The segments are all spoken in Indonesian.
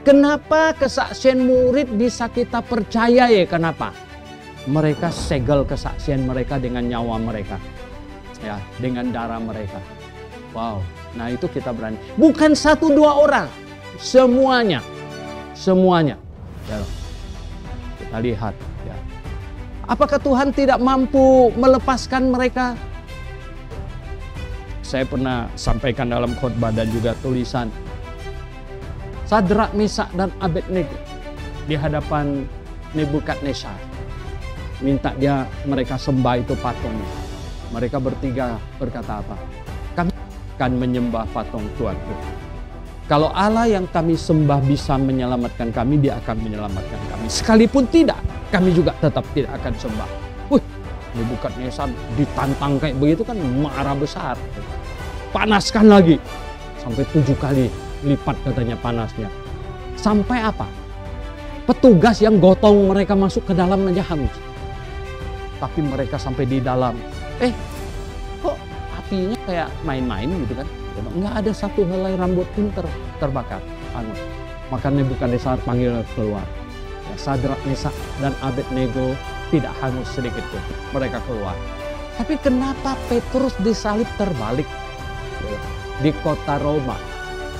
Kenapa kesaksian murid bisa kita percayai? Kenapa? Mereka segel kesaksian mereka dengan nyawa mereka. Ya, dengan darah mereka. Wow, nah itu kita berani. Bukan 1-2 orang, semuanya. Semuanya. Ya, kita lihat. Ya. Apakah Tuhan tidak mampu melepaskan mereka? Saya pernah sampaikan dalam khotbah dan juga tulisan. Sadrak, Mesak, dan Abednego di hadapan Nebukadnezar. Minta mereka sembah itu patungnya. Mereka bertiga berkata apa? Kami akan menyembah patung Tuhanku. Kalau Allah yang kami sembah bisa menyelamatkan kami, Dia akan menyelamatkan kami. Sekalipun tidak, kami juga tetap tidak akan sembah. Nebukadnezar ditantang kayak begitu kan marah besar. Panaskan lagi. Sampai 7 kali lipat katanya panasnya. Sampai apa? Petugas yang gotong mereka masuk ke dalam aja hangus. Tapi mereka sampai di dalam. Kok apinya kayak main-main gitu kan? Nggak ada satu helai rambut pun terbakar. Maka Nebukadnezar panggil keluar. Ya, Sadrak, Mesak, dan Abednego tidak hangus sedikit pun. Mereka keluar. Tapi kenapa Petrus disalib terbalik? Di kota Roma.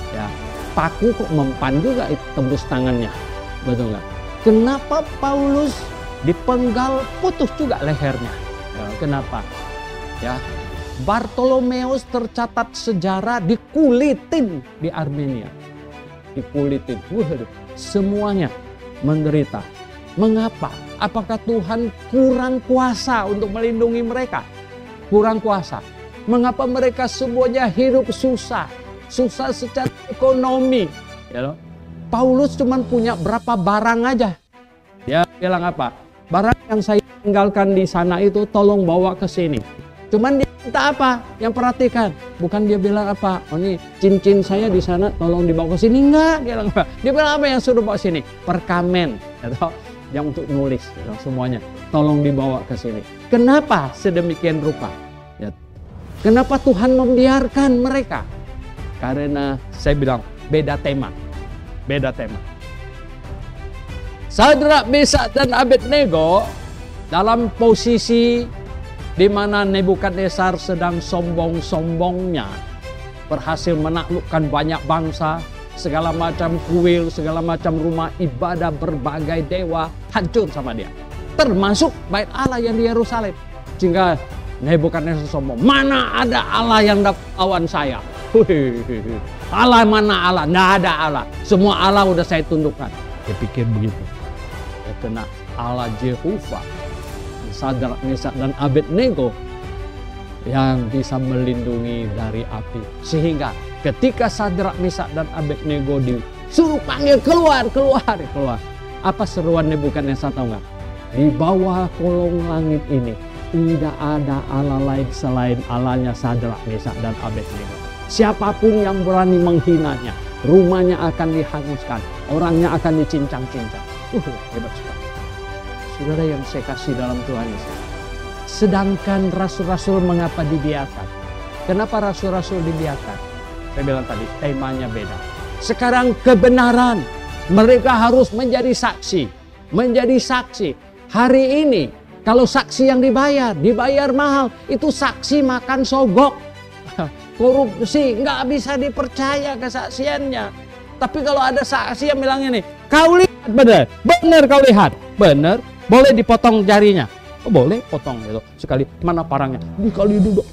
Ya, paku kok mempan juga itu tembus tangannya. Betul nggak? Kenapa Paulus dipenggal putus juga lehernya? Ya, kenapa? Ya, Bartolomeus tercatat sejarah dikulitin di Armenia. Dikulitin. Semuanya menderita. Mengapa? Apakah Tuhan kurang kuasa untuk melindungi mereka? Kurang kuasa. Mengapa mereka semuanya hidup susah? Susah secara ekonomi. Ya, Paulus cuma punya berapa barang aja. Dia bilang apa? Barang yang saya tinggalkan di sana itu tolong bawa ke sini. Cuman dia minta apa? Yang perhatikan. Bukan dia bilang apa? Oh ini cincin saya di sana tolong dibawa ke sini. Enggak. Dia bilang apa? Dia bilang apa yang suruh bawa sini? Perkamen. Atau yang untuk nulis. Semuanya. Tolong dibawa ke sini. Kenapa sedemikian rupa? Ya. Kenapa Tuhan membiarkan mereka? Karena saya bilang beda tema. Beda tema. Sadrak, Mesak, dan Abednego dalam posisi di mana Nebukadnezar sedang sombong-sombongnya berhasil menaklukkan banyak bangsa, segala macam kuil, segala macam rumah ibadah berbagai dewa hancur sama dia. Termasuk bait Allah yang di Yerusalem. Sehingga Nebukadnezar sombong, mana ada Allah yang dapat lawan saya? Allah mana Allah? Nggak ada Allah. Semua Allah udah saya tundukkan. Dia pikir begitu. Dia kena Allah Jehovah. Sadrak, Mesak, dan Abednego yang bisa melindungi dari api. Sehingga ketika Sadrak, Mesak, dan Abednego disuruh panggil keluar. Apa seruan Nebukadnezar tahu nggak? Di bawah kolong langit ini tidak ada Allah lain selain Allahnya Sadrak, Mesak, dan Abednego. Siapapun yang berani menghinanya, rumahnya akan dihanguskan, orangnya akan dicincang-cincang. Hebat sekali. Saudara yang saya kasih dalam Tuhan Yesus. Sedangkan rasul-rasul mengapa dibiarkan? Kenapa rasul-rasul dibiarkan? Saya bilang tadi, temanya beda. Sekarang kebenaran. Mereka harus menjadi saksi. Menjadi saksi. Hari ini, kalau saksi yang dibayar mahal. Itu saksi makan sogok. Korupsi, nggak bisa dipercaya kesaksiannya. Tapi kalau ada saksi yang bilang ini, kau lihat benar kau lihat, benar. Boleh dipotong jarinya. Oh, boleh potong gitu. Sekali mana parangnya? Dikali duduk.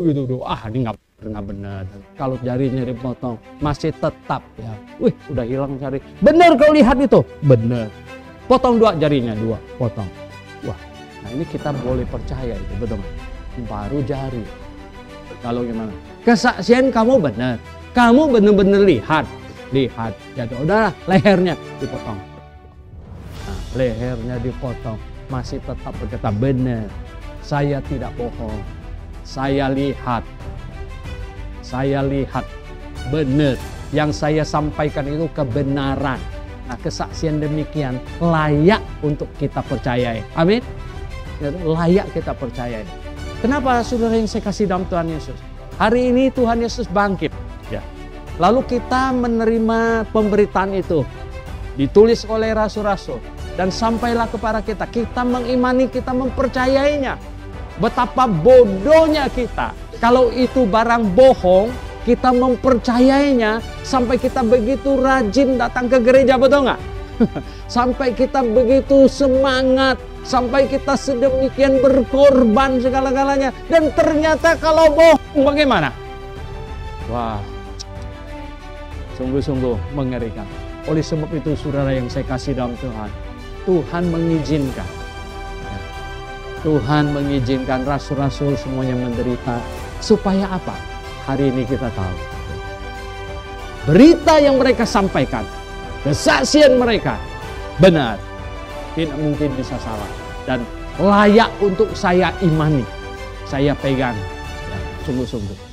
Gitu. Ini nggak benar. Kalau jarinya dipotong masih tetap ya. Udah hilang jari. Benar kau lihat itu? Benar. Potong 2 jarinya, 2 potong. Nah ini kita boleh percaya itu, betul. Baru jari. Kalau gimana? Kesaksian kamu benar. Kamu benar-benar lihat. Ya udah lehernya dipotong. Lehernya dipotong, masih tetap berkata benar, saya tidak bohong, saya lihat benar, yang saya sampaikan itu kebenaran. Nah kesaksian demikian layak untuk kita percayai, amin, layak kita percayai. Kenapa saudara yang saya kasih dalam Tuhan Yesus? Hari ini Tuhan Yesus bangkit, ya. Lalu kita menerima pemberitaan itu. ditulis oleh rasul-rasul, dan sampailah kepada kita. Kita mengimani, kita mempercayainya. Betapa bodohnya kita kalau itu barang bohong, kita mempercayainya sampai kita begitu rajin datang ke gereja, betul nggak? Sampai kita begitu semangat, sampai kita sedemikian berkorban segala-galanya, dan ternyata kalau bohong bagaimana? Wah, sungguh-sungguh mengerikan. Oleh sebab itu saudara yang saya kasih dalam Tuhan, Tuhan mengizinkan, Tuhan mengizinkan rasul-rasul semuanya menderita. Supaya apa? Hari ini kita tahu berita yang mereka sampaikan, kesaksian mereka benar, tidak mungkin bisa salah, dan layak untuk saya imani, saya pegang, sungguh-sungguh.